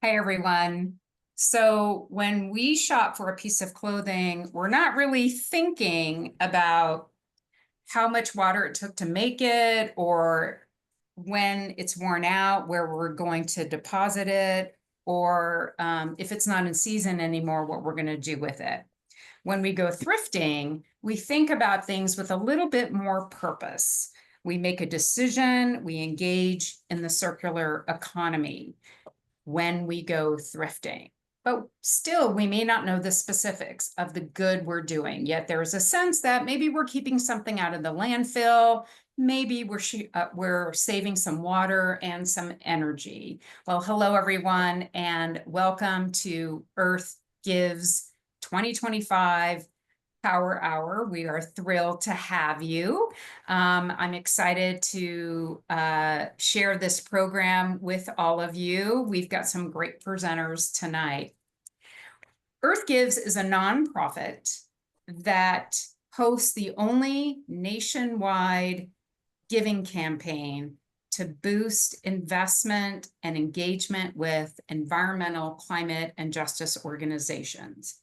Hi, everyone. So when we shop for a piece of clothing, we're not really thinking about how much water it took to make it or when it's worn out, where we're going to deposit it, or if it's not in season anymore, what we're going to do with it. When we go thrifting, we think about things with a little bit more purpose. We make a decision, we engage in the circular economy when we go thrifting. But still, we may not know the specifics of the good we're doing. Yet there is a sense that maybe we're keeping something out of the landfill. Maybe we're saving some water and some energy. Well, hello, everyone, and welcome to Earth Gives 2025 Power Hour. We are thrilled to have you. I'm excited to share this program with all of you. We've got some great presenters tonight. Earth Gives is a nonprofit that hosts the only nationwide giving campaign to boost investment and engagement with environmental, climate, and justice organizations.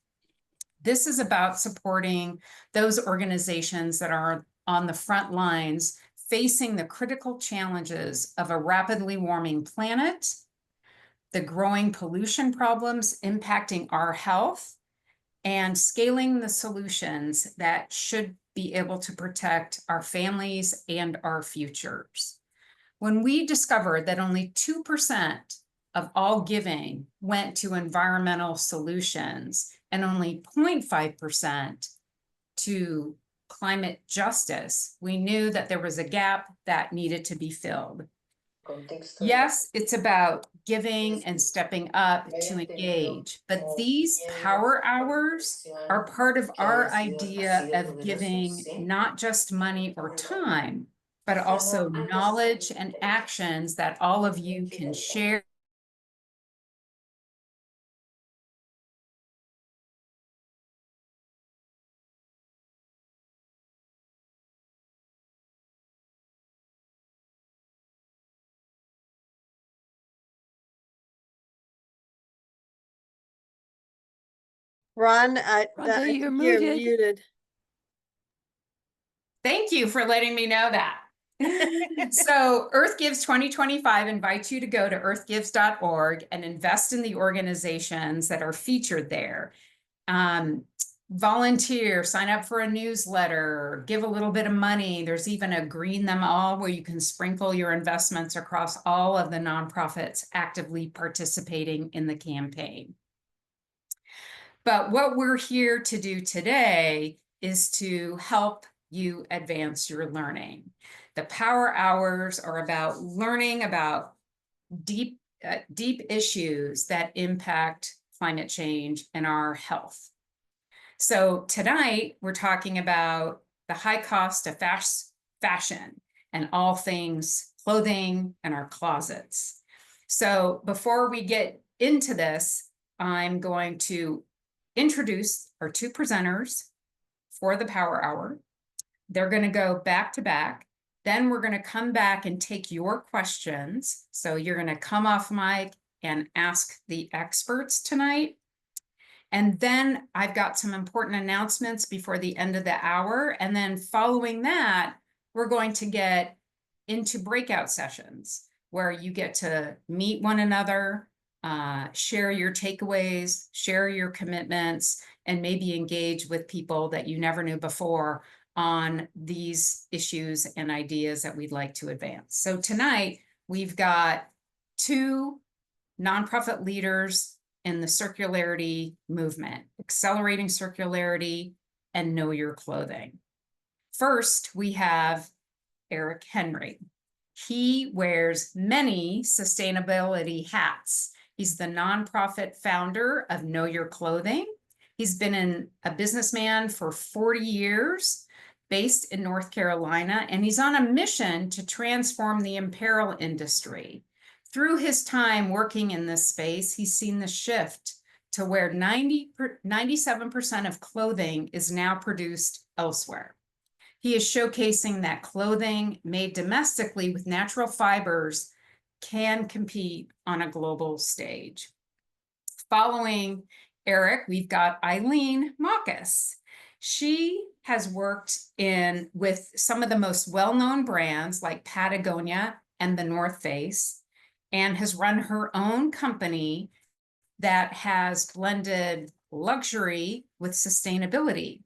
This is about supporting those organizations that are on the front lines facing the critical challenges of a rapidly warming planet, the growing pollution problems impacting our health, and scaling the solutions that should be able to protect our families and our futures. When we discovered that only 2% of all giving went to environmental solutions and only 0.5% to climate justice, we knew that there was a gap that needed to be filled. Yes, it's about giving and stepping up to engage, but these power hours are part of our idea of giving not just money or time, but also knowledge and actions that all of you can share. Ron, Rhonda, you're muted. Thank you for letting me know that. So Earth Gives 2025 invites you to go to earthgives.org and invest in the organizations that are featured there. Volunteer, sign up for a newsletter, give a little bit of money. There's even a Green Them All where you can sprinkle your investments across all of the nonprofits actively participating in the campaign. But what we're here to do today is to help you advance your learning. The power hours are about learning about deep issues that impact climate change and our health. So tonight we're talking about the high cost of fashion and all things clothing and our closets. So before we get into this, I'm going to introduce our two presenters for the power hour. They're going to go back to back. Then we're going to come back and take your questions. So you're going to come off mic and ask the experts tonight. And then I've got some important announcements before the end of the hour. And then following that, we're going to get into breakout sessions where you get to meet one another, share your takeaways, share your commitments, and maybe engage with people that you never knew before on these issues and ideas that we'd like to advance. So tonight, we've got two nonprofit leaders in the circularity movement, accelerating circularity and know your clothing. First, we have Eric Henry. He wears many sustainability hats. He's the nonprofit founder of Know Your Clothing. He's been a businessman for 40 years, based in North Carolina, and he's on a mission to transform the apparel industry. Through his time working in this space, he's seen the shift to where 97% of clothing is now produced elsewhere. He is showcasing that clothing made domestically with natural fibers can compete on a global stage. following Eric, we've got Eileen Mockus. She has worked with some of the most well-known brands like Patagonia and the North Face, and has run her own company that has blended luxury with sustainability.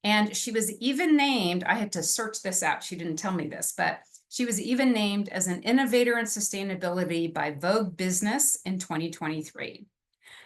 And she was even named, I had to search this out, she didn't tell me this, but she was even named as an innovator in sustainability by Vogue Business in 2023.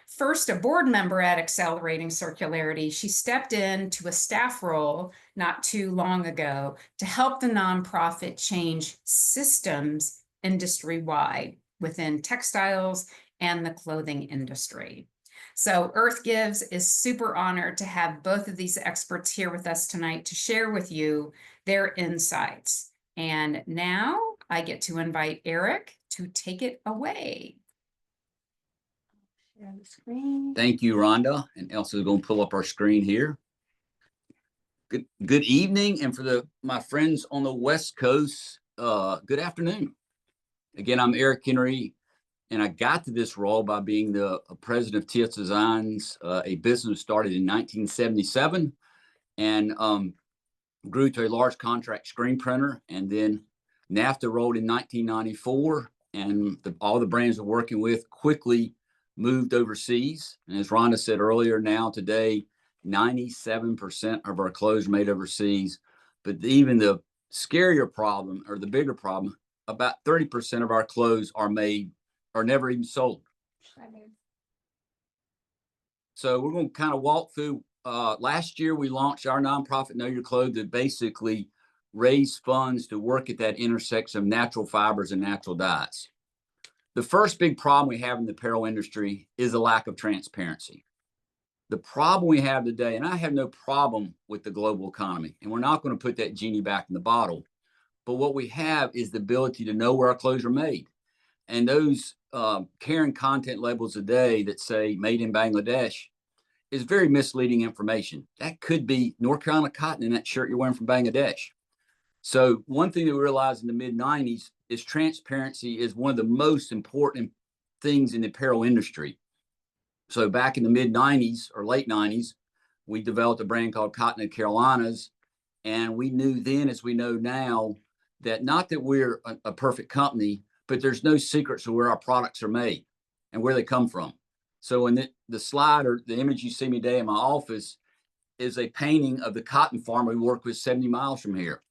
First a board member at Accelerating Circularity, she stepped into a staff role not too long ago to help the nonprofit change systems industry-wide within textiles and the clothing industry. So Earth Gives is super honored to have both of these experts here with us tonight to share with you their insights. And now I get to invite Eric to take it away. Share the screen. Thank you, Rhonda. And Elsa's going to pull up our screen here. Good evening. And for my friends on the West Coast, good afternoon. Again, I'm Eric Henry, and I got to this role by being the president of TS Designs, a business started in 1977 and grew to a large contract screen printer. And then NAFTA rolled in 1994, and all the brands we're working with quickly moved overseas. And as Rhonda said earlier, now today, 97% of our clothes are made overseas. But even the scarier problem, or the bigger problem, about 30% of our clothes are never even sold. So we're going to kind of walk through. Last year, we launched our nonprofit Know Your Clothes to basically raise funds to work at that intersection of natural fibers and natural dyes. The first big problem we have in the apparel industry is a lack of transparency. The problem we have today, and I have no problem with the global economy, and we're not going to put that genie back in the bottle, but what we have is the ability to know where our clothes are made. And those carrying content labels today that say made in Bangladesh is very misleading information. That could be North Carolina cotton in that shirt you're wearing from Bangladesh. So one thing that we realized in the mid-90s is transparency is one of the most important things in the apparel industry. So back in the mid-90s or late 90s, we developed a brand called Cotton and Carolinas. And we knew then, as we know now, that not that we're a perfect company, but there's no secrets of where our products are made and where they come from. So in the slide or the image you see me today in my office is a painting of the cotton farm we work with 70 miles from here.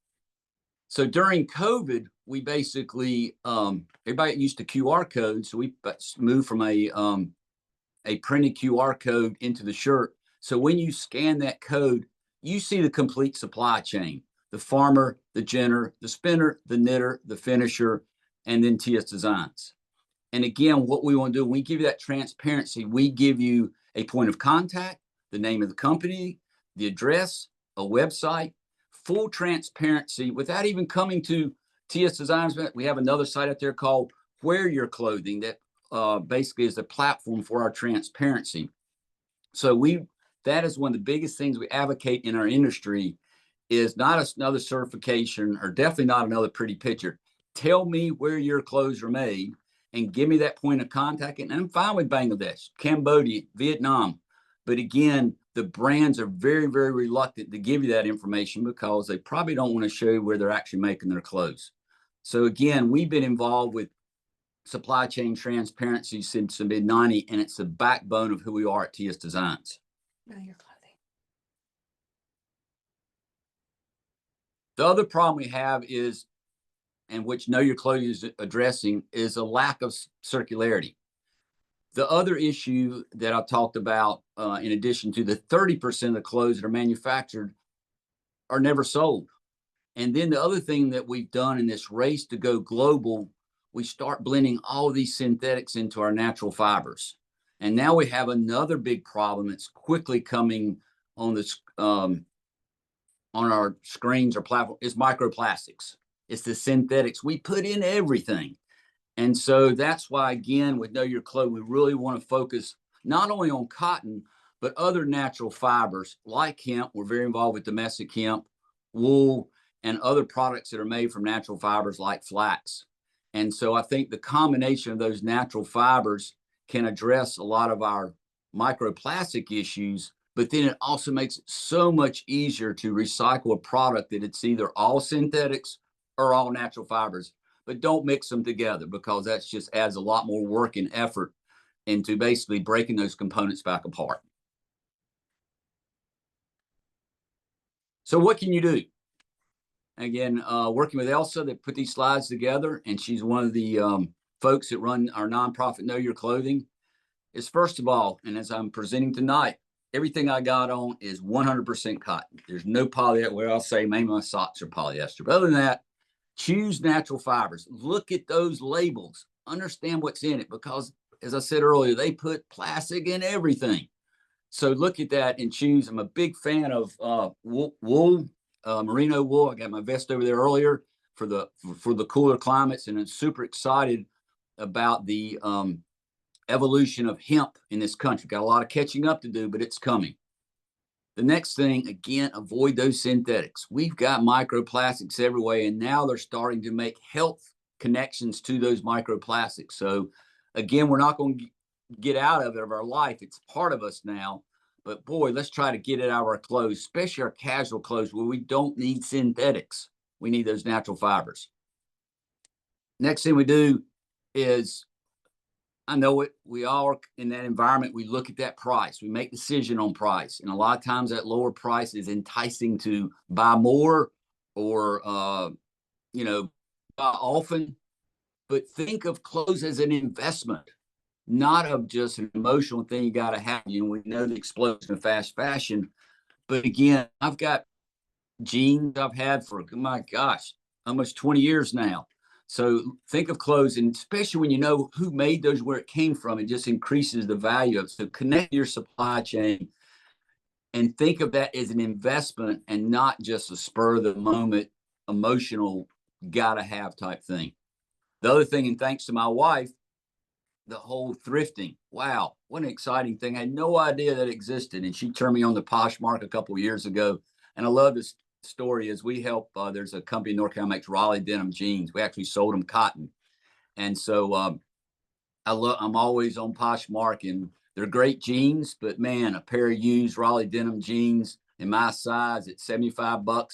So during COVID, we basically, everybody used to QR code. So we moved from a printed QR code into the shirt. So when you scan that code, you see the complete supply chain, the farmer, the ginner, the spinner, the knitter, the finisher, and then TS Designs. And again, what we want to do, when we give you that transparency, we give you a point of contact, the name of the company, the address, a website, full transparency without even coming to TS Designs. We have another site out there called Wear Your Clothing that basically is a platform for our transparency. So that is one of the biggest things we advocate in our industry is not another certification or definitely not another pretty picture. Tell me where your clothes are made and give me that point of contact. And I'm fine with Bangladesh, Cambodia, Vietnam. But again, the brands are very, very reluctant to give you that information because they probably don't want to show you where they're actually making their clothes. So again, we've been involved with supply chain transparency since the mid-90s, and it's the backbone of who we are at TS Designs. Know Your Clothing. The other problem we have is, and which Know Your Clothing is addressing, is a lack of circularity. The other issue that I talked about, in addition to the 30% of the clothes that are manufactured are never sold. And then the other thing that we've done in this race to go global, we start blending all of these synthetics into our natural fibers. And now we have another big problem that's quickly coming on this on our screens or platform is microplastics. It's the synthetics we put in everything. And so that's why, again, with Know Your Clothes, we really want to focus not only on cotton, but other natural fibers like hemp. We're very involved with domestic hemp, wool, and other products that are made from natural fibers like flax. And so I think the combination of those natural fibers can address a lot of our microplastic issues, but then it also makes it so much easier to recycle a product that it's either all synthetics or all natural fibers. But don't mix them together, because that's just adds a lot more work and effort into basically breaking those components back apart. So what can you do? Again, working with Elsa that put these slides together, and she's one of the folks that run our nonprofit Know Your Clothing, is first of all, and as I'm presenting tonight, everything I got on is 100% cotton. There's no polyester. Well, I'll say maybe my socks are polyester, but other than that, choose natural fibers. Look at those labels. Understand what's in it, because as I said earlier, they put plastic in everything. So look at that and choose. I'm a big fan of wool, merino wool. I got my vest over there earlier for the cooler climates, and I'm super excited about the evolution of hemp in this country. Got a lot of catching up to do, but it's coming. The next thing, again, avoid those synthetics. We've got microplastics everywhere, and now they're starting to make health connections to those microplastics. So again, we're not going to get out of it of our life. It's part of us now. But boy, let's try to get it out of our clothes, especially our casual clothes, where we don't need synthetics. We need those natural fibers. Next thing we do is, I know it, we all are in that environment. We look at that price, we make decision on price. And a lot of times that lower price is enticing to buy more or, buy often. But think of clothes as an investment, not of just an emotional thing you got to have. We know the explosion of fast fashion. But again, I've got jeans I've had for, oh my gosh, almost 20 years now. So think of clothes, and especially when you know who made those, where it came from, it just increases the value of it. So connect your supply chain and think of that as an investment and not just a spur of the moment, emotional, gotta have type thing. The other thing, and thanks to my wife, the whole thrifting. Wow, what an exciting thing. I had no idea that existed. And she turned me on to Poshmark a couple of years ago. And I love this story is we help, there's a company in North Carolina makes Raleigh denim jeans. We actually sold them cotton. And so I'm always on Poshmark, and they're great jeans, but man, a pair of used Raleigh denim jeans in my size at $75,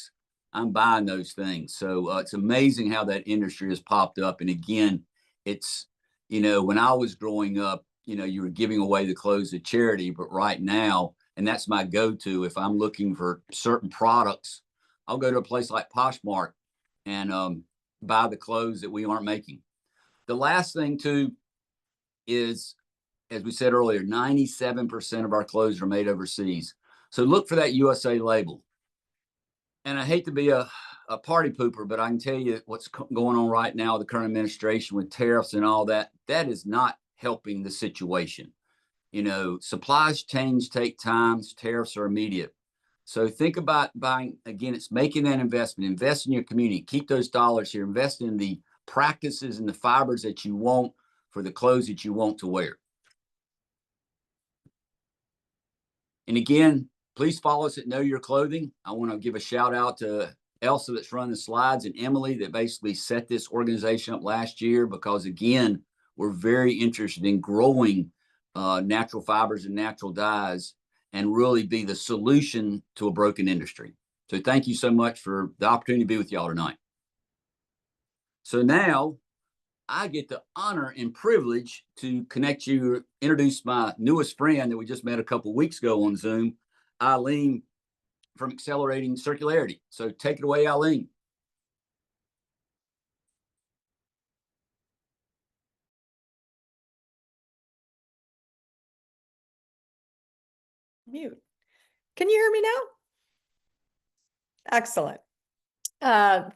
I'm buying those things. So it's amazing how that industry has popped up. And again, it's, when I was growing up, you were giving away the clothes to charity, but right now, and that's my go-to, if I'm looking for certain products, I'll go to a place like Poshmark and buy the clothes that we aren't making. The last thing too is, as we said earlier, 97% of our clothes are made overseas. So look for that USA label. And I hate to be a party pooper, but I can tell you what's going on right now, the current administration with tariffs and all that, that is not helping the situation. Supply chains take time, tariffs are immediate. So think about buying, again, it's making that investment, invest in your community, keep those dollars here, invest in the practices and the fibers that you want for the clothes that you want to wear. And again, please follow us at Know Your Clothing. I want to give a shout out to Elsa that's running the slides, and Emily that basically set this organization up last year, because again, we're very interested in growing natural fibers and natural dyes and really be the solution to a broken industry. So thank you so much for the opportunity to be with y'all tonight. So now I get the honor and privilege to introduce my newest friend that we just met a couple of weeks ago on Zoom, Eileen from Accelerating Circularity. So take it away, Eileen. Mute. Can you hear me now? Excellent.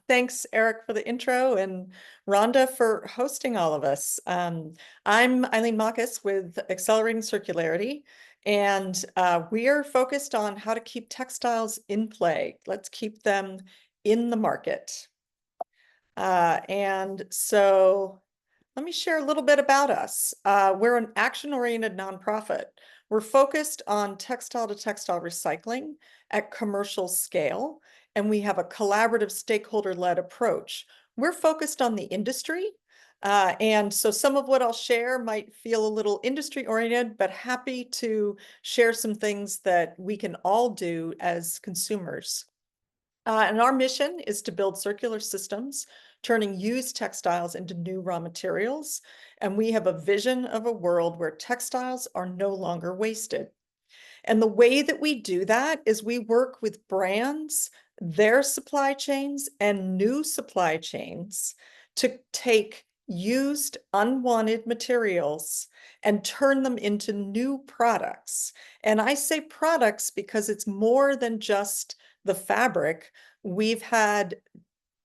Thanks, Eric, for the intro, and Rhonda for hosting all of us. I'm Eileen Mockus with Accelerating Circularity, and we are focused on how to keep textiles in play. Let's keep them in the market. And so let me share a little bit about us. We're an action-oriented nonprofit. We're focused on textile-to-textile recycling at commercial scale, and we have a collaborative stakeholder-led approach. We're focused on the industry, And so some of what I'll share might feel a little industry oriented, but happy to share some things that we can all do as consumers. And our mission is to build circular systems, turning used textiles into new raw materials. And we have a vision of a world where textiles are no longer wasted. And the way that we do that is we work with brands, their supply chains, and new supply chains to take used, unwanted materials and turn them into new products. And I say products because it's more than just the fabric. We've had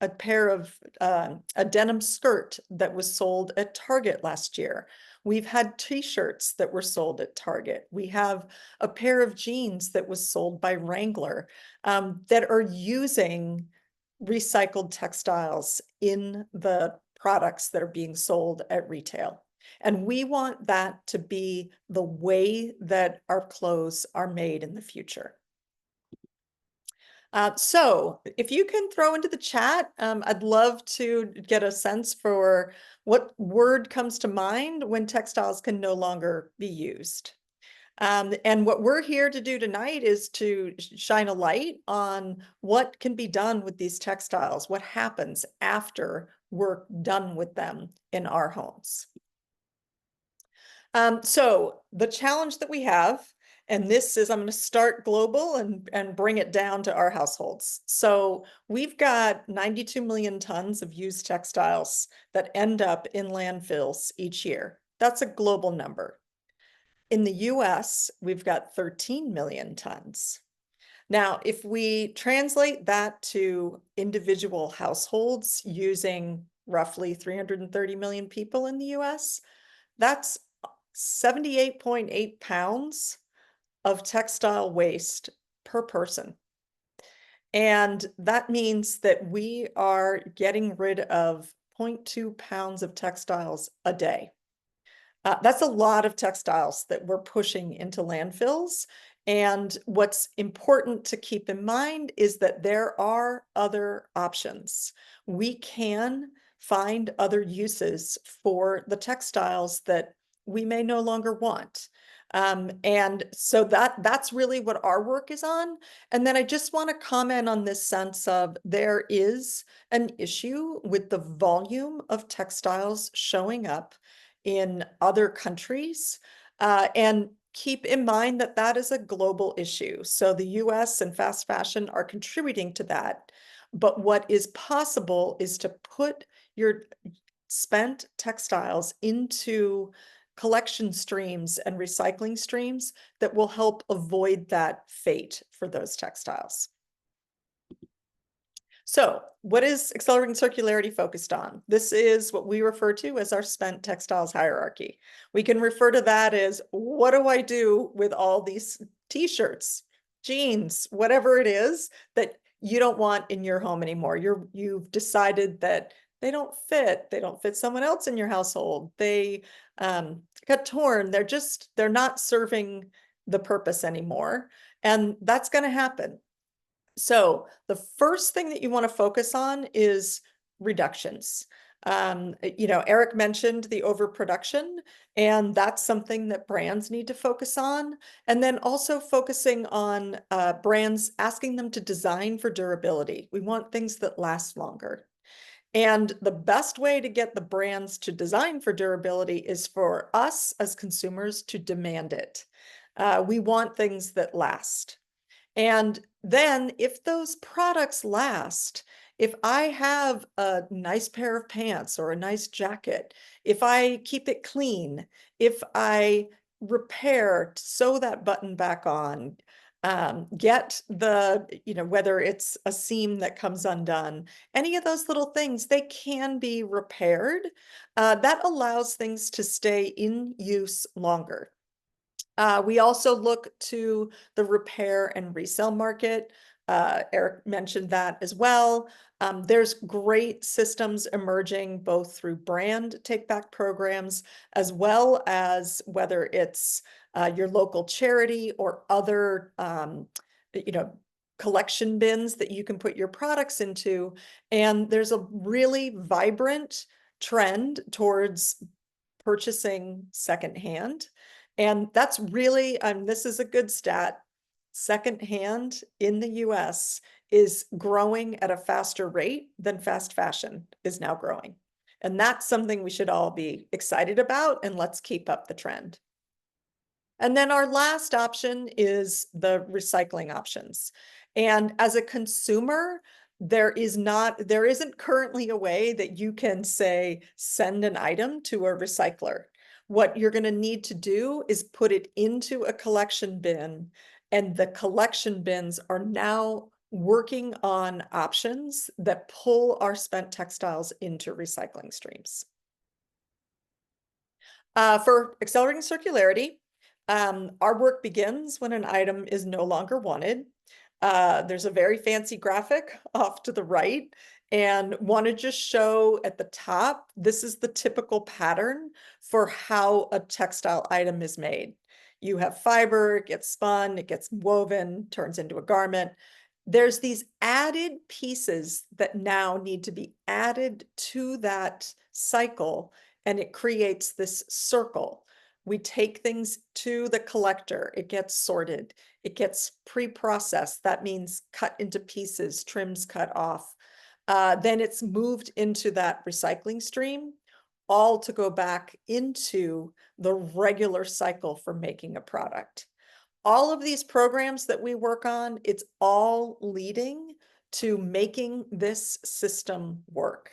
a pair of a denim skirt that was sold at Target last year. We've had t-shirts that were sold at Target. We have a pair of jeans that was sold by Wrangler that are using recycled textiles in the products that are being sold at retail. And we want that to be the way that our clothes are made in the future. So if you can throw into the chat, I'd love to get a sense for what word comes to mind when textiles can no longer be used. And what we're here to do tonight is to shine a light on what can be done with these textiles, what happens after we're done with them in our homes. So the challenge that we have, and this is, I'm going to start global and bring it down to our households. So we've got 92 million tons of used textiles that end up in landfills each year. That's a global number. In the US, we've got 13 million tons. Now, if we translate that to individual households using roughly 330 million people in the US, that's 78.8 pounds of textile waste per person. And that means that we are getting rid of 0.2 pounds of textiles a day. That's a lot of textiles that we're pushing into landfills. And what's important to keep in mind is that there are other options. We can find other uses for the textiles that we may no longer want. And so that's really what our work is on. And then I just want to comment on this sense of there is an issue with the volume of textiles showing up in other countries. And keep in mind that that is a global issue. So the US and fast fashion are contributing to that. But what is possible is to put your spent textiles into collection streams and recycling streams that will help avoid that fate for those textiles. So what is Accelerating Circularity focused on? This is what we refer to as our spent textiles hierarchy. We can refer to that as, what do I do with all these t-shirts, jeans, whatever it is that you don't want in your home anymore. You've decided that they don't fit someone else in your household. They got torn. They're not serving the purpose anymore. And that's going to happen. So the first thing that you want to focus on is reductions. Eric mentioned the overproduction, and that's something that brands need to focus on. And then also focusing on brands, asking them to design for durability. We want things that last longer. And the best way to get the brands to design for durability is for us as consumers to demand it. We want things that last. And then if those products last, if I have a nice pair of pants or a nice jacket, if I keep it clean, if I repair, sew that button back on, get the, whether it's a seam that comes undone, any of those little things, they can be repaired. That allows things to stay in use longer. We also look to the repair and resale market. Eric mentioned that as well. There's great systems emerging both through brand take-back programs, as well as whether it's your local charity or other, collection bins that you can put your products into. And there's a really vibrant trend towards purchasing secondhand. And that's really, this is a good stat. Secondhand in the US is growing at a faster rate than fast fashion is now growing. And that's something we should all be excited about, and let's keep up the trend. And then our last option is the recycling options. And as a consumer, there isn't currently a way that you can say, send an item to a recycler. What you're going to need to do is put it into a collection bin, and the collection bins are now working on options that pull our spent textiles into recycling streams. For accelerating circularity, our work begins when an item is no longer wanted. There's a very fancy graphic off to the right, and want to just show at the top, this is the typical pattern for how a textile item is made. You have fiber, it gets spun, it gets woven, turns into a garment. There's these added pieces that now need to be added to that cycle, and it creates this circle. We take things to the collector, it gets sorted, it gets pre-processed. That means cut into pieces, trims cut off. Then it's moved into that recycling stream, all to go back into the regular cycle for making a product. All of these programs that we work on, it's all leading to making this system work.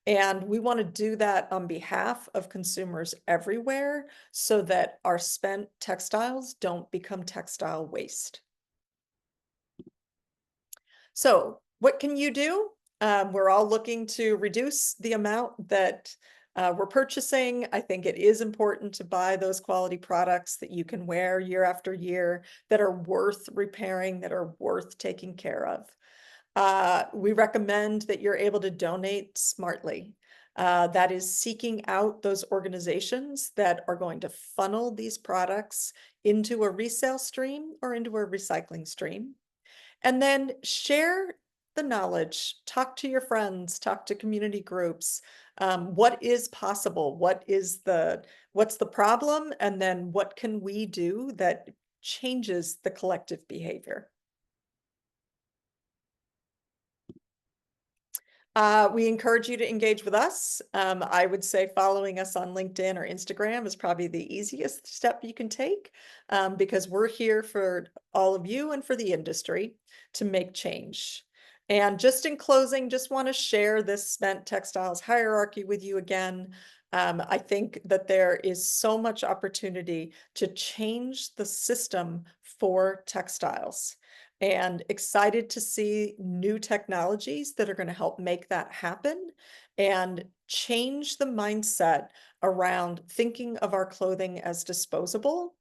And we want to do that on behalf of consumers everywhere so that our spent textiles don't become textile waste. So what can you do? We're all looking to reduce the amount that we're purchasing. I think it is important to buy those quality products that you can wear year after year, that are worth repairing, that are worth taking care of. We recommend that you're able to donate smartly. That is seeking out those organizations that are going to funnel these products into a resale stream or into a recycling stream. And then share the knowledge, talk to your friends, talk to community groups. What is possible? What's the problem? And then what can we do that changes the collective behavior? We encourage you to engage with us. I would say following us on LinkedIn or Instagram is probably the easiest step you can take, because we're here for all of you and for the industry to make change. And just in closing, just want to share this spent textiles hierarchy with you again. I think that there is so much opportunity to change the system for textiles, and excited to see new technologies that are going to help make that happen and change the mindset around thinking of our clothing as disposable.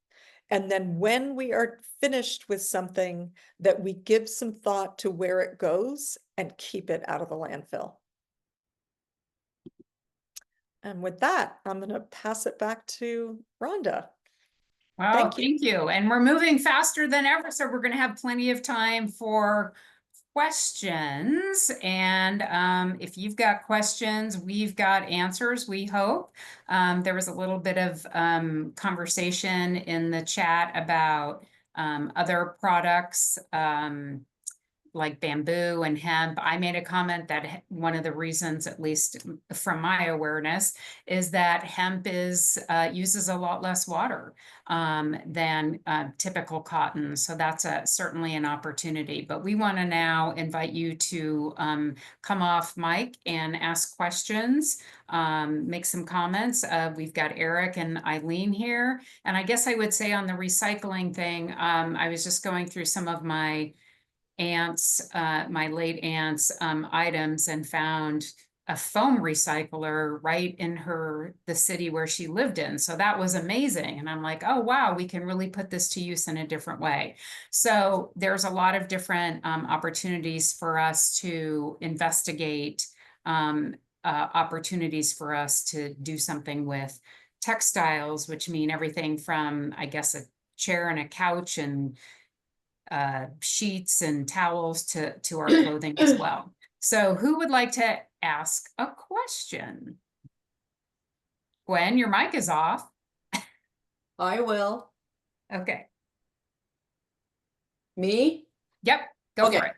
And then when we are finished with something, that we give some thought to where it goes and keep it out of the landfill. And with that, I'm going to pass it back to Rhonda. Well, Thank thank you. And we're moving faster than ever, so we're going to have plenty of time for questions. And if you've got questions, we've got answers, we hope. There was a little bit of conversation in the chat about other products, like bamboo and hemp. I made a comment that one of the reasons, at least from my awareness, is that hemp uses a lot less water than typical cotton. So that's certainly an opportunity. But we want to now invite you to come off mic and ask questions, make some comments. We've got Eric and Eileen here. And I guess I would say on the recycling thing, I was just going through some of my my late aunt's items and found a foam recycler right in the city where she lived in. So that was amazing. And I'm like, oh, wow, we can really put this to use in a different way. So there's a lot of different opportunities for us to investigate, opportunities for us to do something with textiles, which mean everything from, I guess, a chair and a couch and sheets and towels to our clothing as well. So who would like to ask a question? Gwen, your mic is off. I will. Okay. Me? Yep, go for Okay. it.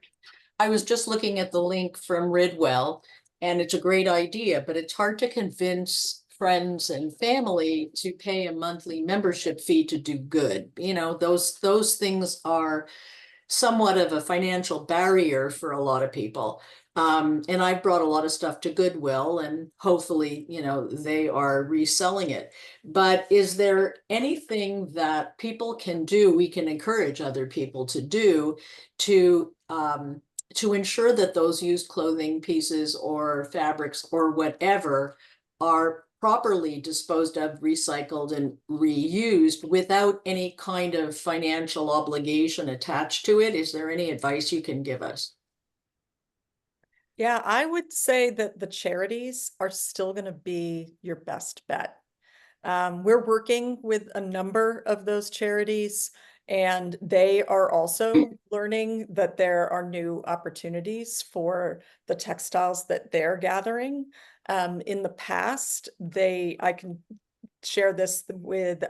I was just looking at the link from Ridwell, and it's a great idea, but it's hard to convince friends and family to pay a monthly membership fee to do good. You know, those things are somewhat of a financial barrier for a lot of people. And I've brought a lot of stuff to Goodwill, and hopefully, you know, they are reselling it. But is there anything that people can do, we can encourage other people to do to ensure that those used clothing pieces or fabrics or whatever are properly disposed of, recycled, and reused without any kind of financial obligation attached to it? Is there any advice you can give us? Yeah, I would say that the charities are still going to be your best bet. We're working with a number of those charities, and they are also learning that there are new opportunities for the textiles that they're gathering. In the past, I can share this with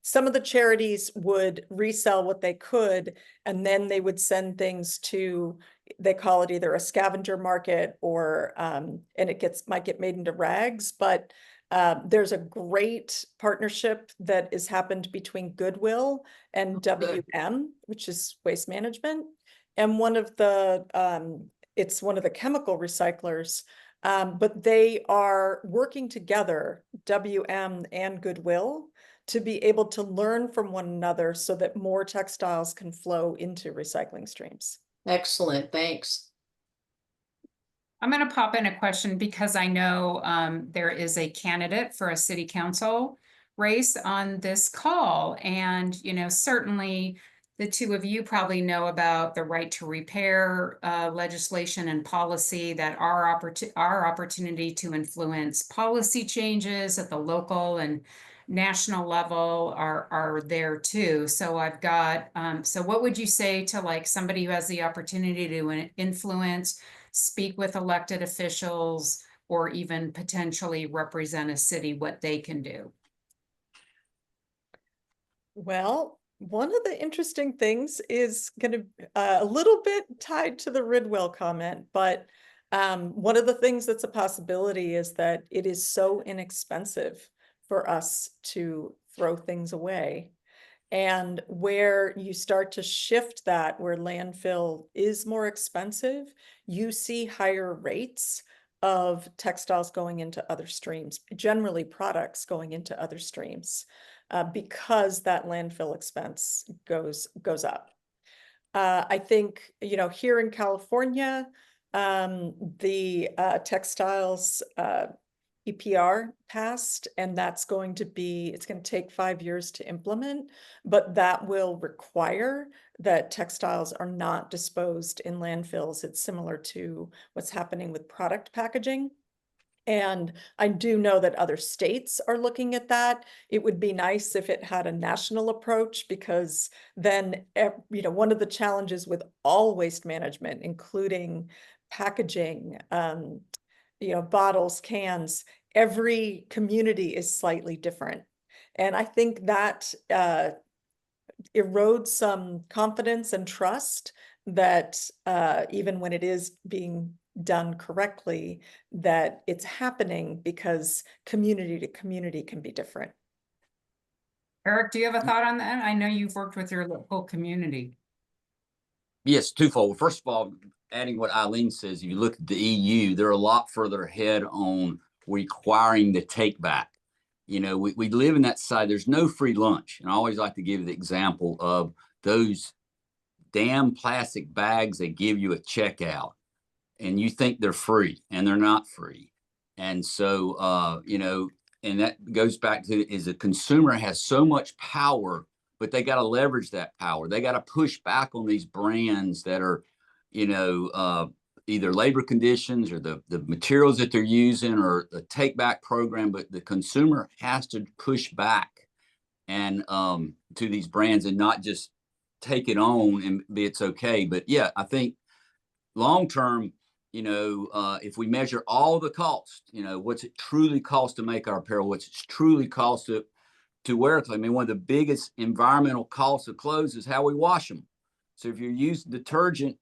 some of the charities would resell what they could, and then they would send things to, they call it either a scavenger market or and it might get made into rags. But there's a great partnership that has happened between Goodwill and WM, which is waste management, and it's one of the chemical recyclers. But they are working together, WM and Goodwill, to be able to learn from one another so that more textiles can flow into recycling streams. Excellent, thanks. I'm going to pop in a question because I know there is a candidate for a city council race on this call. And, you know, certainly the two of you probably know about the right to repair legislation and policy that our opportunity to influence policy changes at the local and national level are there too. So I've got, so what would you say to like somebody who has the opportunity to influence, speak with elected officials, or even potentially represent a city, what they can do? Well, one of the interesting things is going to a little bit tied to the Ridwell comment, but one of the things that's a possibility is that it is so inexpensive for us to throw things away. And where you start to shift that, where landfill is more expensive, you see higher rates of textiles going into other streams, generally products going into other streams, because that landfill expense goes up. I think, you know, here in California, the textiles EPR passed, and it's going to take 5 years to implement, but that will require that textiles are not disposed in landfills. It's similar to what's happening with product packaging. And I do know that other states are looking at that. It would be nice if it had a national approach, because then, you know, one of the challenges with all waste management, including packaging, you know, bottles, cans, every community is slightly different. And I think that erodes some confidence and trust that even when it is being done correctly, that it's happening, because community to community can be different. Eric, do you have a thought on that? I know you've worked with your local community. Yes, twofold. First of all, adding what Eileen says, if you look at the EU, they're a lot further ahead on requiring the take back. You know, we live in that side. There's no free lunch. And I always like to give the example of those damn plastic bags they give you at checkout, and you think they're free, and they're not free. And so, you know, and that goes back to, is the consumer has so much power, but they got to leverage that power. They got to push back on these brands that are, you know, either labor conditions or the materials that they're using or the take back program. But the consumer has to push back and to these brands and not just take it on and be it's okay. But yeah, I think long term, if we measure all the cost, what's it truly cost to make our apparel, what's it truly cost to wear clothes. I mean, one of the biggest environmental costs of clothes is how we wash them. So if you use detergent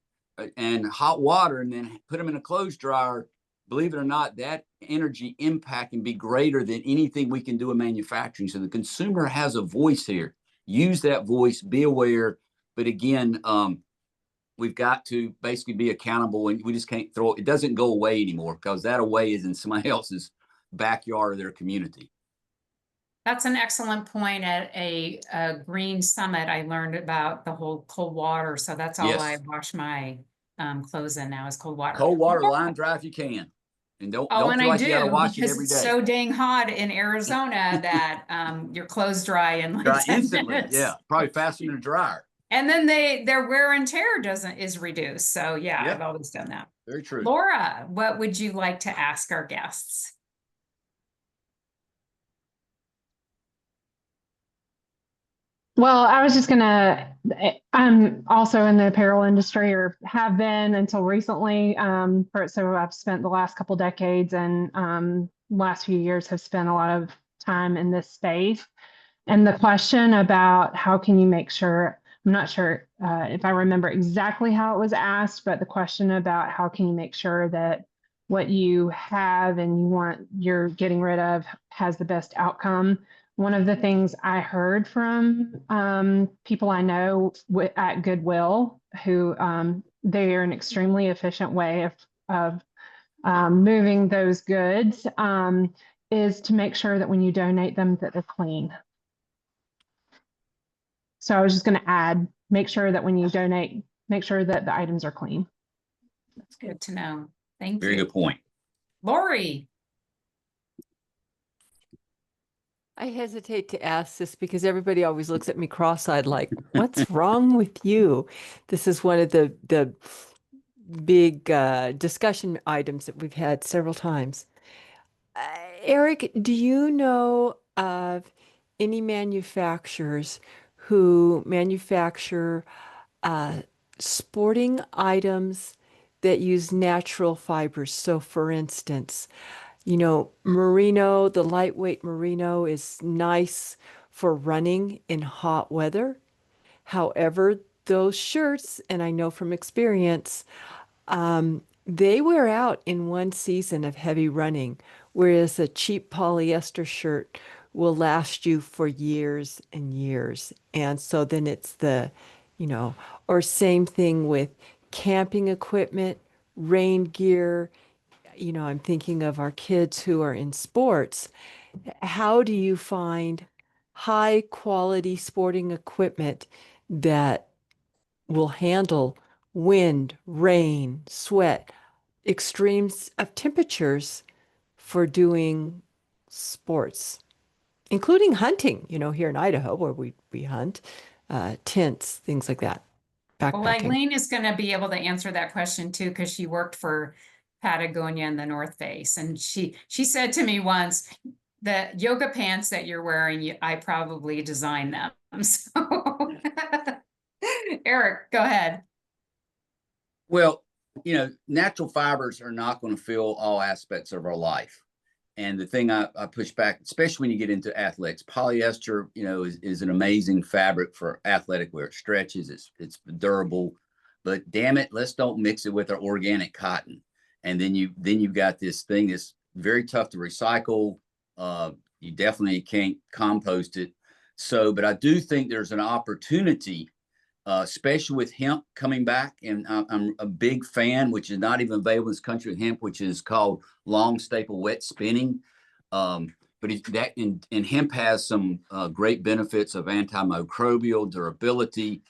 and hot water and then put them in a clothes dryer, believe it or not, that energy impact can be greater than anything we can do in manufacturing. So the consumer has a voice here. Use that voice, be aware. But again, we've got to basically be accountable, and we just can't throw it. It doesn't go away anymore, because that away is in somebody else's backyard or their community. That's an excellent point. At a green summit, I learned about the whole cold water. So that's all I Yes. wash my clothes in now is cold water. Cold water, line dry if you can. And don't Oh, feel and I like you gotta do, wash it because every it's day. so dang hot in Arizona that your clothes dry in like Dry 10 instantly, minutes. yeah, probably faster than a dryer. And then their wear and tear is reduced. So yeah, Yep. I've always done that. Very true. Laura, what would you like to ask our guests? Well, I was just I'm also in the apparel industry, or have been until recently. So I've spent the last couple decades and last few years have spent a lot of time in this space. And the question about how can you make sure, I'm not sure if I remember exactly how it was asked, but the question about how can you make sure that what you have and you're getting rid of has the best outcome. One of the things I heard from people I know at Goodwill, who they are an extremely efficient way of moving those goods, is to make sure that when you donate them, that they're clean. So I was just going to add, make sure that when you donate, make sure that the items are clean. That's good to know. Thank Very you. good point. Lori. I hesitate to ask this because everybody always looks at me cross-eyed like, what's wrong with you? This is one of the big discussion items that we've had several times. Eric, do you know of any manufacturers who manufacture sporting items that use natural fibers? So for instance, merino, the lightweight merino is nice for running in hot weather. However, those shirts, and I know from experience, they wear out in one season of heavy running, whereas a cheap polyester shirt will last you for years and years. And so then it's or same thing with camping equipment, rain gear. I'm thinking of our kids who are in sports. How do you find high quality sporting equipment that will handle wind, rain, sweat, extremes of temperatures for doing sports, including hunting, here in Idaho where we hunt, tents, things like that, Well, backpacking. Eileen is going to be able to answer that question too, because she worked for Patagonia and the North Face. And she said to me once, the yoga pants that you're wearing, I probably designed them. So Eric, go ahead. Well, natural fibers are not going to fill all aspects of our life. And the thing I push back, especially when you get into athletics, polyester, is an amazing fabric for athletic wear. It stretches, it's durable, but damn it, let's don't mix it with our organic cotton. And then you've got this thing that's very tough to recycle. You definitely can't compost it. So, but I do think there's an opportunity, especially with hemp coming back. And I'm a big fan, which is not even available in this country, of hemp, which is called long staple wet spinning. But hemp has some great benefits of antimicrobial durability.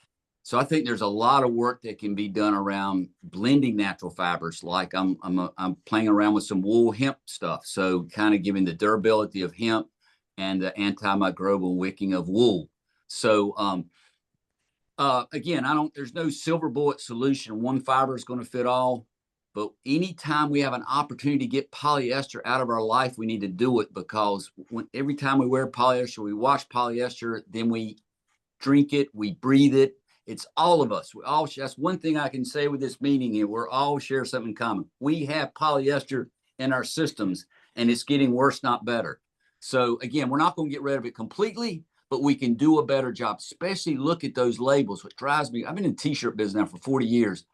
So I think there's a lot of work that can be done around blending natural fibers. Like I'm playing around with some wool hemp stuff. So kind of giving the durability of hemp and the antimicrobial wicking of wool. So again, there's no silver bullet solution. One fiber is going to fit all. But anytime we have an opportunity to get polyester out of our life, we need to do it, because every time we wear polyester, we wash polyester, then we drink it, we breathe it. It's all of us. We all, that's one thing I can say with this meeting, and we're all share something in common. We have polyester in our systems, and it's getting worse, not better. So again, we're not going to get rid of it completely, but we can do a better job, especially look at those labels, which drives me. I've been in t-shirt business now for 40 years.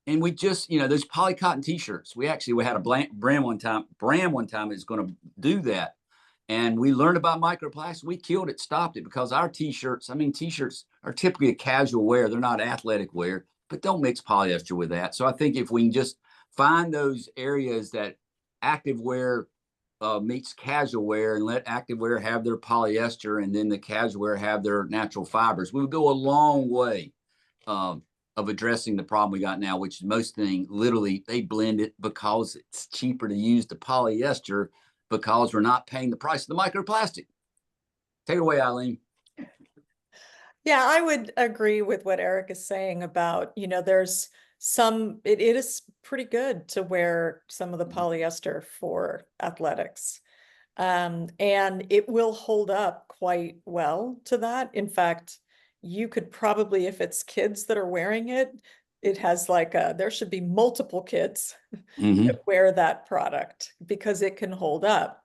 And we just, those poly cotton t-shirts, we had a brand one time is going to do that. And we learned about microplastics. We killed it, stopped it, because our t-shirts are typically a casual wear. They're not athletic wear, but don't mix polyester with that. So I think if we can just find those areas that active wear meets casual wear, and let active wear have their polyester, and then the casual wear have their natural fibers, we would go a long way of addressing the problem we got now, which is most things, literally, they blend it because it's cheaper to use the polyester, because we're not paying the price of the microplastic. Take it away, Eileen. Yeah, I would agree with what Eric is saying about, there's it is pretty good to wear some of the polyester for athletics. And it will hold up quite well to that. In fact, you could probably, if it's kids that are wearing it, it has there should be multiple kids that wear that product because it can hold up.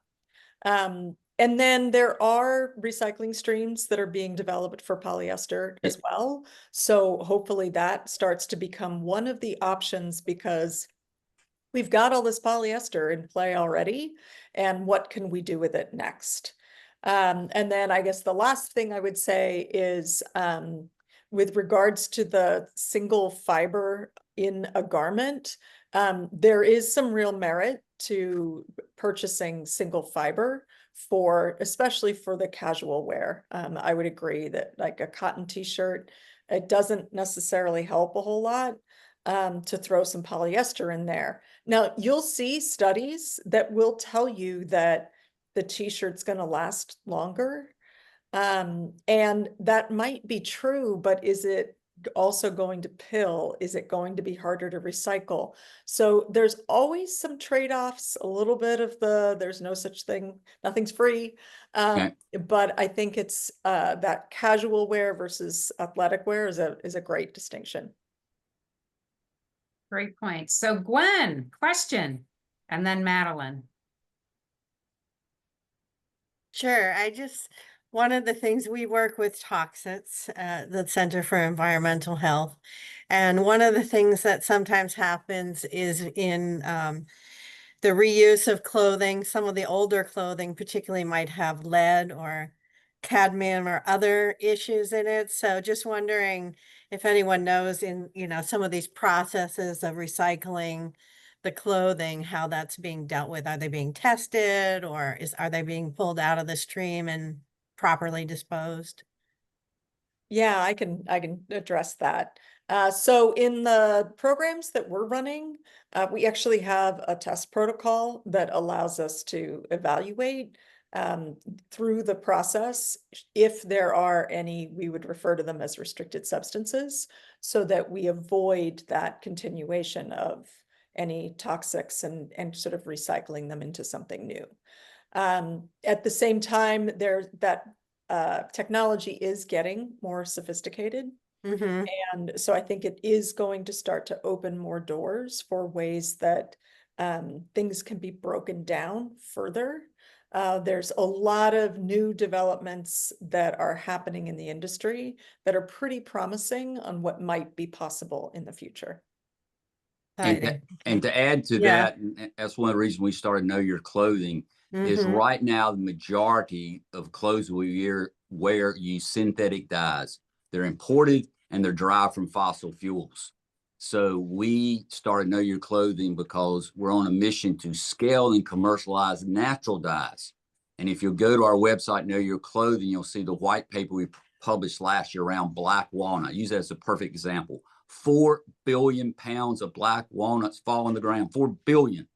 And then there are recycling streams that are being developed for polyester as well. So hopefully that starts to become one of the options, because we've got all this polyester in play already. And what can we do with it next? And then I guess the last thing I would say is with regards to the single fiber in a garment, there is some real merit to purchasing single fiber especially for the casual wear. I would agree that like a cotton t-shirt, it doesn't necessarily help a whole lot to throw some polyester in there. Now, you'll see studies that will tell you that the t-shirt's going to last longer. And that might be true, but is it also going to pill? Is it going to be harder to recycle? So there's always some trade-offs, a little bit of there's no such thing, nothing's free. But I think it's that casual wear versus athletic wear is a great distinction. Great point. So Gwen, question, and then Madeline. Sure. One of the things we work with Toxits, the Center for Environmental Health. And one of the things that sometimes happens is in the reuse of clothing, some of the older clothing particularly might have lead or cadmium or other issues in it. So just wondering if anyone knows in, some of these processes of recycling the clothing, how that's being dealt with. Are they being tested, or are they being pulled out of the stream and properly disposed? Yeah, I can address that. So in the programs that we're running, we actually have a test protocol that allows us to evaluate through the process if there are any, we would refer to them as restricted substances, so that we avoid that continuation of any toxics and sort of recycling them into something new. At the same time, technology is getting more sophisticated. And so I think it is going to start to open more doors for ways that things can be broken down further. There's a lot of new developments that are happening in the industry that are pretty promising on what might be possible in the future. And to add to that, and that's one of the reasons we started Know Your Clothing, is right now the majority of clothes we wear use synthetic dyes. They're imported and they're derived from fossil fuels. So we started Know Your Clothing because we're on a mission to scale and commercialize natural dyes. And if you'll go to our website, Know Your Clothing, you'll see the white paper we published last year around black walnut. I use that as a perfect example. 4 billion pounds of black walnuts fall on the ground. 4 billion.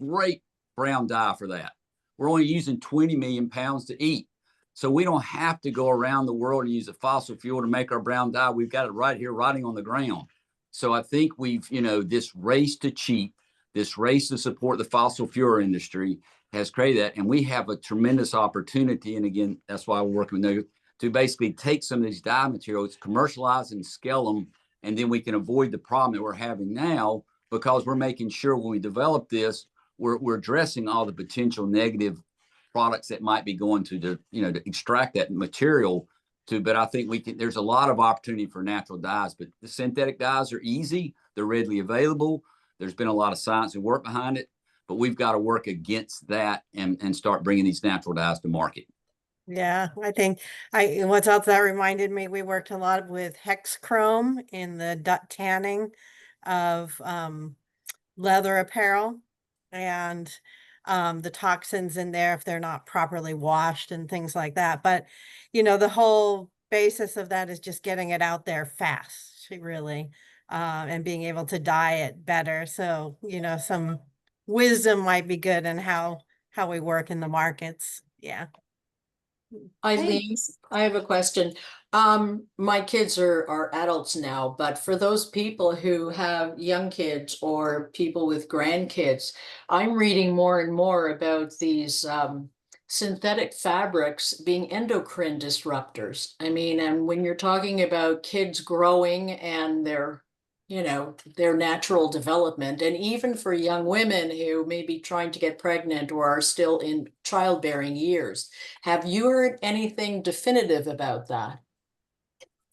Great brown dye for that. We're only using 20 million pounds to eat. So we don't have to go around the world and use a fossil fuel to make our brown dye. We've got it right here, rotting on the ground. So I think we've, this race to cheap, this race to support the fossil fuel industry has created that. And we have a tremendous opportunity. And again, that's why we're working with to basically take some of these dye materials, commercialize and scale them, and then we can avoid the problem that we're having now, because we're making sure when we develop this, we're addressing all the potential negative products that might be going to the, to extract that material to. But I think there's a lot of opportunity for natural dyes, but the synthetic dyes are easy. They're readily available. There's been a lot of science and work behind it, but we've got to work against that and start bringing these natural dyes to market. Yeah, I think what's else that reminded me, we worked a lot with hex chrome in the tanning of leather apparel, and the toxins in there if they're not properly washed and things like that. But the whole basis of that is just getting it out there fast, really, and being able to dye it better. So some wisdom might be good in how we work in the markets. Yeah. Eileen, I have a question. My kids are adults now, but for those people who have young kids or people with grandkids, I'm reading more and more about these synthetic fabrics being endocrine disruptors. I mean, and when you're talking about kids growing and their natural development, and even for young women who may be trying to get pregnant or are still in childbearing years. Have you heard anything definitive about that?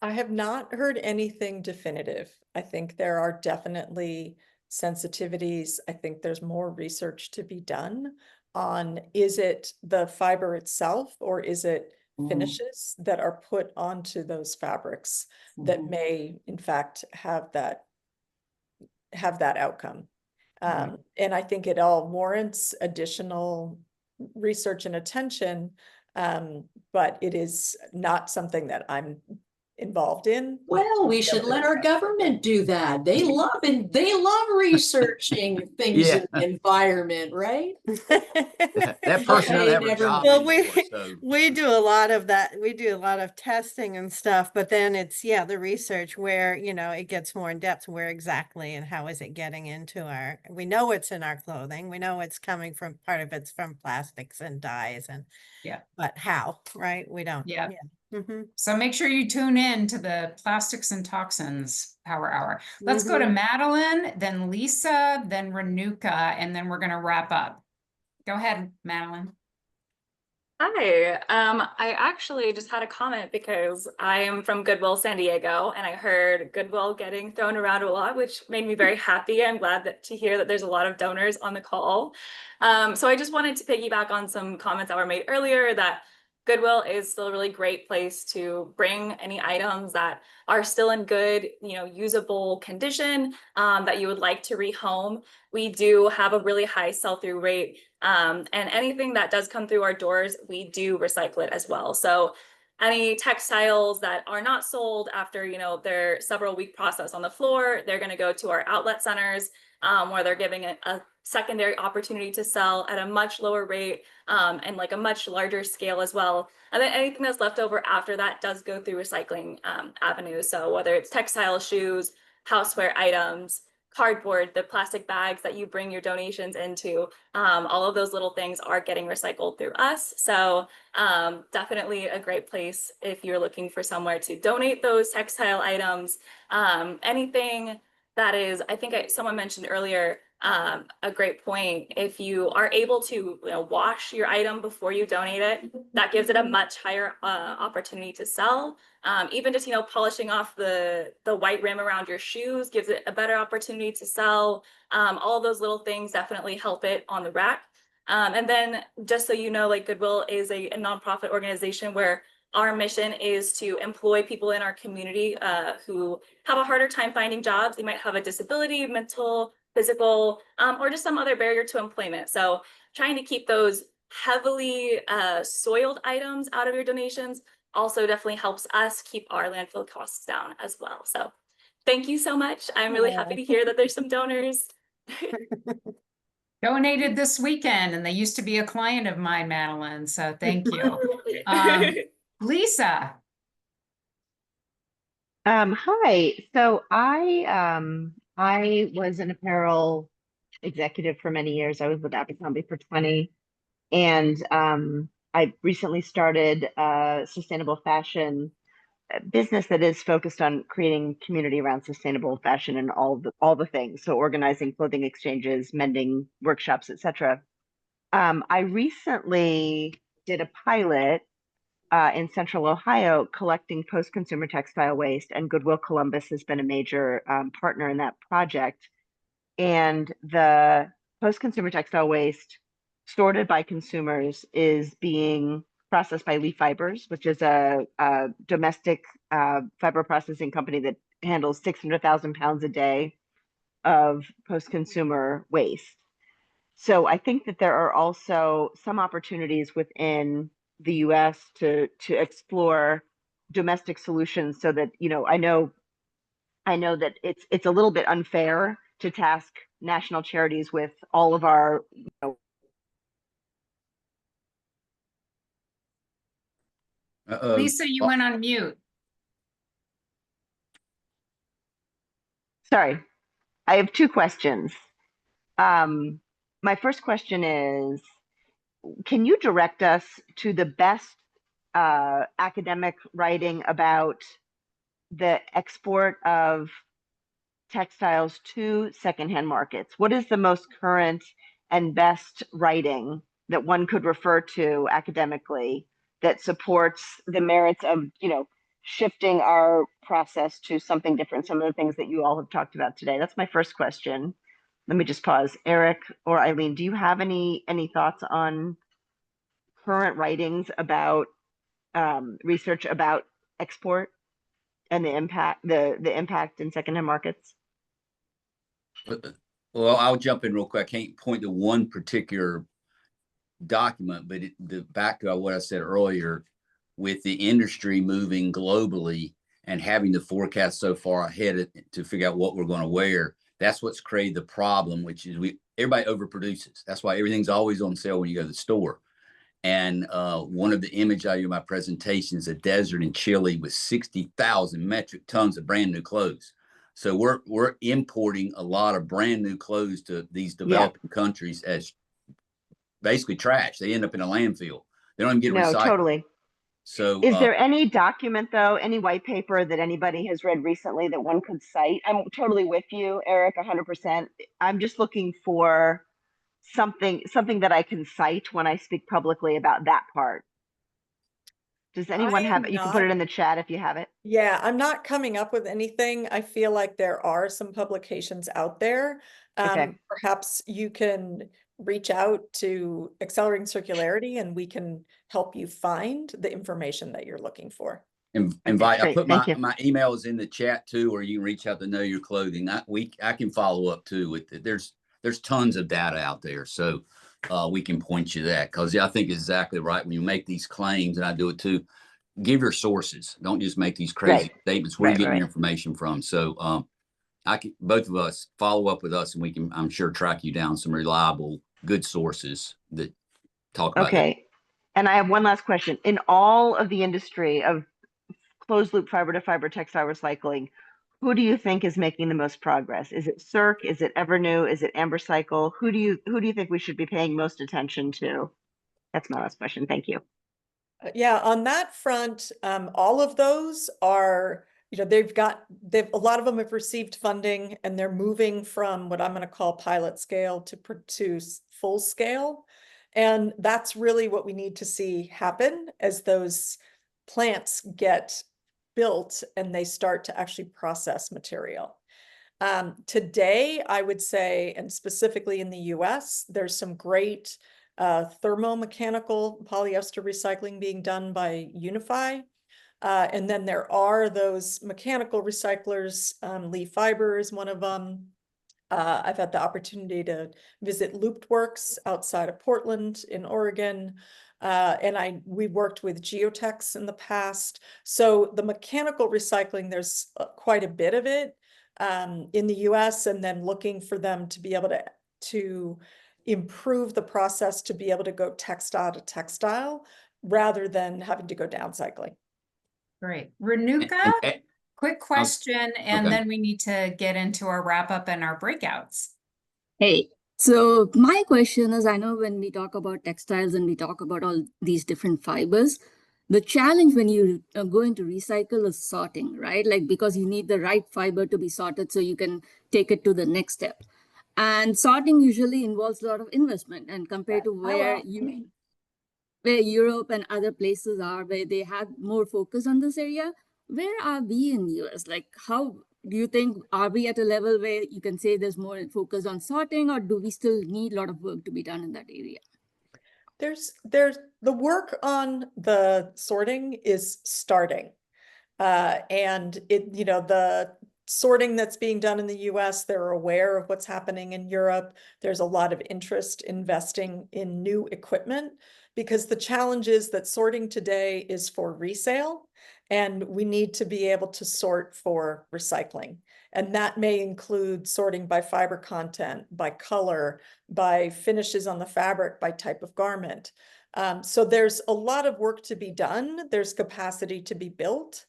I have not heard anything definitive. I think there are definitely sensitivities. I think there's more research to be done on, is it the fiber itself or is it finishes that are put onto those fabrics that may in fact have that outcome. And I think it all warrants additional research and attention, but it is not something that I'm involved in. Well, we should let our government do that. They love researching things in the environment, right? That person doesn't have a job Well, anymore, so. we do a lot of that. We do a lot of testing and stuff, but then it's the research where it gets more in depth, where exactly and how is it getting into we know it's in our clothing, we know it's coming from, part of it's from plastics and dyes, and but how, right? We don't. Yeah. Mm-hmm. So make sure you tune in to the Plastics and Toxins Power Hour. Let's go to Madeline, then Lisa, then Renuka, and then we're going to wrap up. Go ahead, Madeline. Hi, I actually just had a comment because I am from Goodwill San Diego, and I heard Goodwill getting thrown around a lot, which made me very happy. I'm glad to hear that there's a lot of donors on the call. So I just wanted to piggyback on some comments that were made earlier, that Goodwill is still a really great place to bring any items that are still in good, usable condition, that you would like to rehome. We do have a really high sell-through rate, and anything that does come through our doors, we do recycle it as well. So any textiles that are not sold after, their several week process on the floor, they're going to go to our outlet centers, where they're giving it a secondary opportunity to sell at a much lower rate, and like a much larger scale as well. And then anything that's left over after that does go through recycling avenues. So whether it's textile, shoes, houseware items, cardboard, the plastic bags that you bring your donations into, all of those little things are getting recycled through us. So definitely a great place if you're looking for somewhere to donate those textile items. Anything that is, I think someone mentioned earlier, a great point. If you are able to wash your item before you donate it, that gives it a much higher opportunity to sell. Even just polishing off the white rim around your shoes gives it a better opportunity to sell. All those little things definitely help it on the rack. And then just so you know, like Goodwill is a nonprofit organization where our mission is to employ people in our community who have a harder time finding jobs. They might have a disability, mental, physical, or just some other barrier to employment. So trying to keep those heavily soiled items out of your donations also definitely helps us keep our landfill costs down as well. So thank you so much. I'm really happy to hear that there's some donors. Donated this weekend, and they used to be a client of mine, Madeline. So thank you. Lisa. Hi. So I was an apparel executive for many years. I was with Abercrombie for 20. And I recently started a sustainable fashion business that is focused on creating community around sustainable fashion and all the things. So organizing clothing exchanges, mending workshops, etc. I recently did a pilot in Central Ohio collecting post-consumer textile waste, and Goodwill Columbus has been a major partner in that project. And the post-consumer textile waste sorted by consumers is being processed by Leaf Fibers, which is a domestic fiber processing company that handles 600,000 pounds a day of post-consumer waste. So I think that there are also some opportunities within the US to explore domestic solutions so that, I know that it's a little bit unfair to task national charities with all of our, Lisa, you went on mute. Sorry, I have two questions. My first question is, can you direct us to the best academic writing about the export of textiles to secondhand markets? What is the most current and best writing that one could refer to academically that supports the merits of, shifting our process to something different? Some of the things that you all have talked about today. That's my first question. Let me just pause. Eric or Eileen, do you have any thoughts on current writings about research about export and the impact in secondhand markets? Well, I'll jump in real quick. I can't point to one particular document, but back to what I said earlier, with the industry moving globally and having to forecast so far ahead to figure out what we're going to wear, that's what's created the problem, which is everybody overproduces. That's why everything's always on sale when you go to the store. And one of the images I use in my presentation is a desert in Chile with 60,000 metric tons of brand new clothes. So we're importing a lot of brand new clothes to these developing countries as basically trash. They end up in a landfill. They don't even get recycled. Totally. So is there any document, though, any white paper that anybody has read recently that one could cite? I'm totally with you, Eric, 100%. I'm just looking for something that I can cite when I speak publicly about that part. Does anyone have it? You can put it in the chat if you have it. Yeah, I'm not coming up with anything. I feel like there are some publications out there. Okay. Perhaps you can reach out to Accelerating Circularity and we can help you find the information that you're looking for. Invite. I put my email is in the chat too, or you can reach out to Know Your Clothing. I can follow up too with it. There's tons of data out there, so we can point you to that, because I think it's exactly right. When you make these claims, and I do it too, give your sources. Don't just make these crazy statements. Where are you getting your information from? So both of us follow up with us, and we can, I'm sure, track you down some reliable, good sources that talk about that. And I have one last question. In all of the industry of closed loop fiber to fiber textile recycling, who do you think is making the most progress? Is it Circ? Is it Evernew? Is it Ambercycle? Who do you think we should be paying most attention to? That's my last question. Thank you. Yeah, on that front, all of those are, a lot of them have received funding, and they're moving from what I'm going to call pilot scale to full scale. And that's really what we need to see happen as those plants get built and they start to actually process material. Today, I would say, and specifically in the US, there's some great thermomechanical polyester recycling being done by Unify. And then there are those mechanical recyclers, Leaf Fiber is one of them. I've had the opportunity to visit Looped Works outside of Portland in Oregon. And we worked with Geotex in the past. So the mechanical recycling, there's quite a bit of it in the US, and then looking for them to be able to improve the process to be able to go textile to textile rather than having to go downcycling. Great. Renuka, quick question, and then we need to get into our wrap up and our breakouts. Hey, So my question is, I know when we talk about textiles and we talk about all these different fibers, the challenge when you are going to recycle is sorting, right? Like, because you need the right fiber to be sorted so you can take it to the next step. And sorting usually involves a lot of investment, and compared to where Europe and other places are, where they have more focus on this area, where are we in US? Like, how do you think, are we at a level where you can say there's more focus on sorting, or do we still need a lot of work to be done in that area? There's the work on the sorting is starting. And the sorting that's being done in the US, they're aware of what's happening in Europe. There's a lot of interest investing in new equipment, because the challenge is that sorting today is for resale, and we need to be able to sort for recycling. And that may include sorting by fiber content, by color, by finishes on the fabric, by type of garment. So there's a lot of work to be done. There's capacity to be built.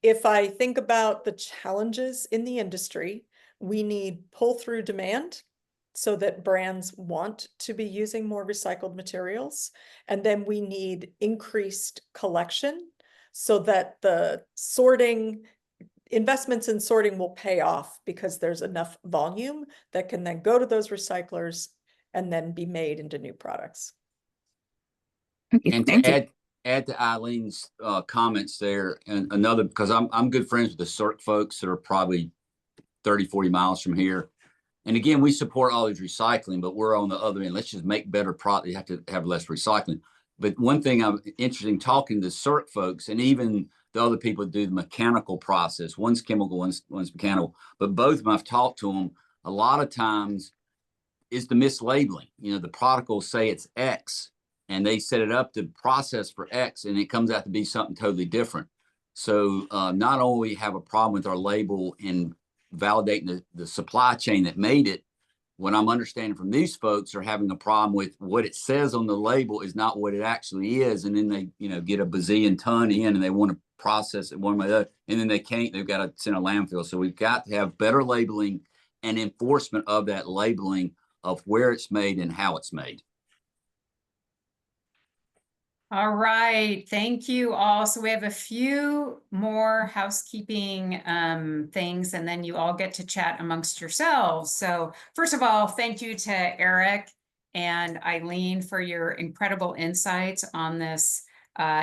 If I think about the challenges in the industry, we need pull-through demand so that brands want to be using more recycled materials. And then we need increased collection so that the investments in sorting will pay off, because there's enough volume that can then go to those recyclers and then be made into new products. Okay, And thank you. to add to Eileen's comments there, and another, because I'm good friends with the Circ folks that are probably 30, 40 miles from here. And again, we support all these recycling, but we're on the other end. Let's just make better product. You have to have less recycling. But one thing I'm interested in talking to Circ folks, and even the other people that do the mechanical process, one's chemical, one's mechanical, but both of them, I've talked to them, a lot of times is the mislabeling. The product will say it's X, and they set it up to process for X, and it comes out to be something totally different. So not only have a problem with our label and validating the supply chain that made it, what I'm understanding from these folks are having a problem with what it says on the label is not what it actually is. And then they, get a bazillion ton in and they want to process it one way or the other, and then they can't, they've got to send a landfill. So we've got to have better labeling and enforcement of that labeling of where it's made and how it's made. All right, thank you all. So we have a few more housekeeping things, and then you all get to chat amongst yourselves. So first of all, thank you to Eric and Eileen for your incredible insights on this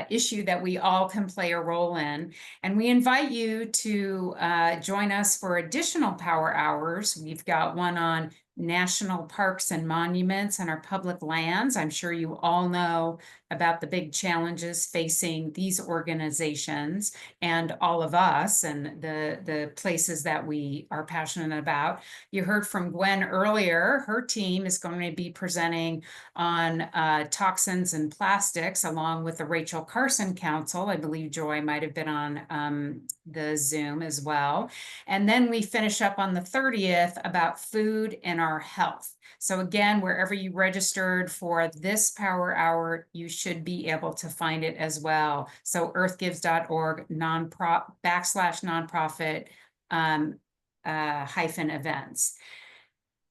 issue that we all can play a role in. And we invite you to join us for additional power hours. We've got one on national parks and monuments and our public lands. I'm sure you all know about the big challenges facing these organizations and all of us and the places that we are passionate about. You heard from Gwen earlier. Her team is going to be presenting on toxins and plastics along with the Rachel Carson Council. I believe Joy might have been on the Zoom as well. And then we finish up on the 30th about food and our health. So again, wherever you registered for this power hour, you should be able to find it as well. So earthgives.org /nonprofit hyphen events.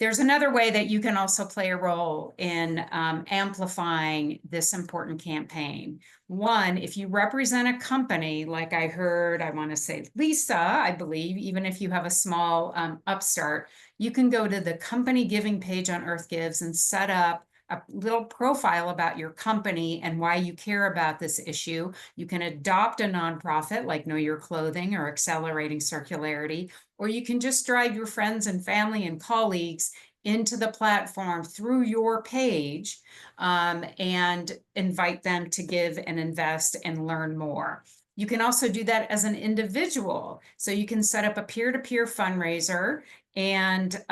There's another way that you can also play a role in amplifying this important campaign. One, if you represent a company, like I heard, I want to say Lisa, I believe, even if you have a small upstart, you can go to the company giving page on Earth Gives and set up a little profile about your company and why you care about this issue. You can adopt a nonprofit like Know Your Clothing or Accelerating Circularity, or you can just drive your friends and family and colleagues into the platform through your page and invite them to give and invest and learn more. You can also do that as an individual. So you can set up a peer-to-peer fundraiser, and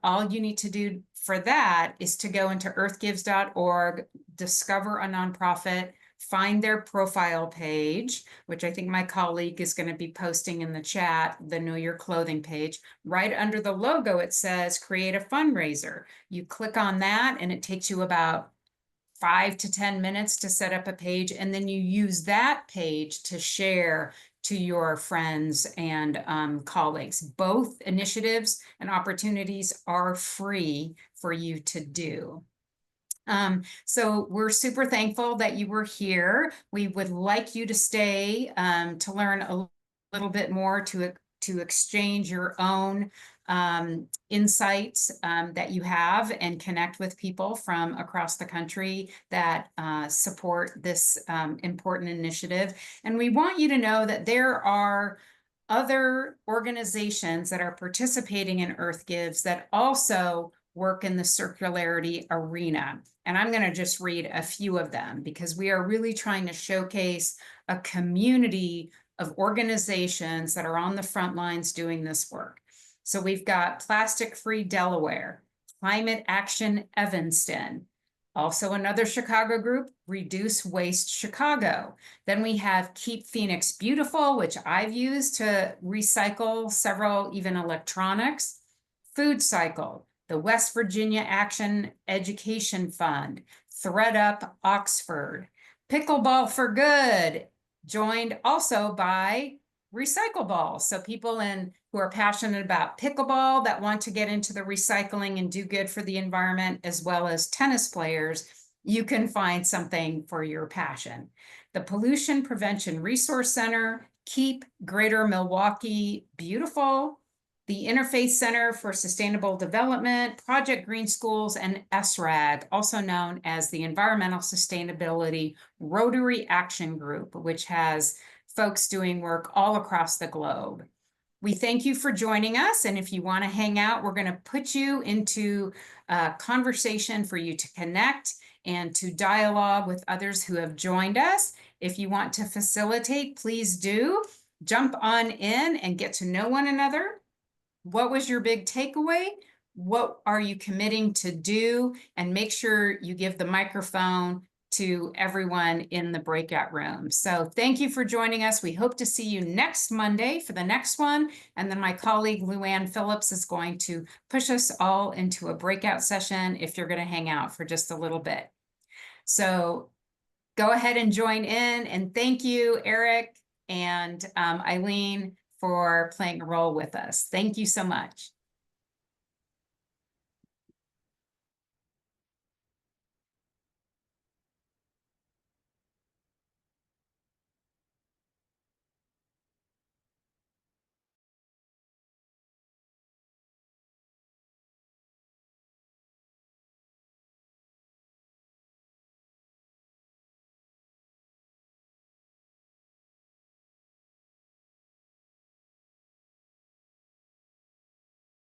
all you need to do for that is to go into earthgives.org, discover a nonprofit, find their profile page, which I think my colleague is going to be posting in the chat, the Know Your Clothing page. Right under the logo, it says create a fundraiser. You click on that and it takes you about 5 to 10 minutes to set up a page. And then you use that page to share to your friends and colleagues. Both initiatives and opportunities are free for you to do. So we're super thankful that you were here. We would like you to stay to learn a little bit more, to exchange your own insights that you have and connect with people from across the country that support this important initiative. And we want you to know that there are other organizations that are participating in Earth Gives that also work in the circularity arena. And I'm going to just read a few of them because we are really trying to showcase a community of organizations that are on the front lines doing this work. So we've got Plastic Free Delaware, Climate Action Evanston, also another Chicago group, Reduce Waste Chicago. Then we have Keep Phoenix Beautiful, which I've used to recycle several, even electronics. Food Cycle, the West Virginia Action Education Fund, Thread Up Oxford, Pickleball for Good, joined also by Recycle Ball. So people who are passionate about pickleball that want to get into the recycling and do good for the environment, as well as tennis players, you can find something for your passion. The Pollution Prevention Resource Center, Keep Greater Milwaukee Beautiful, the Interfaith Center for Sustainable Development, Project Green Schools, and SRAG, also known as the Environmental Sustainability Rotary Action Group, which has folks doing work all across the globe. We thank you for joining us, and if you want to hang out, we're going to put you into a conversation for you to connect and to dialogue with others who have joined us. If you want to facilitate, please do. Jump on in and get to know one another. What was your big takeaway? What are you committing to do? And make sure you give the microphone to everyone in the breakout room. So thank you for joining us. We hope to see you next Monday for the next one. And then my colleague Luann Phillips is going to push us all into a breakout session if you're going to hang out for just a little bit. So go ahead and join in. And thank you, Eric and Eileen, for playing a role with us. Thank you so much.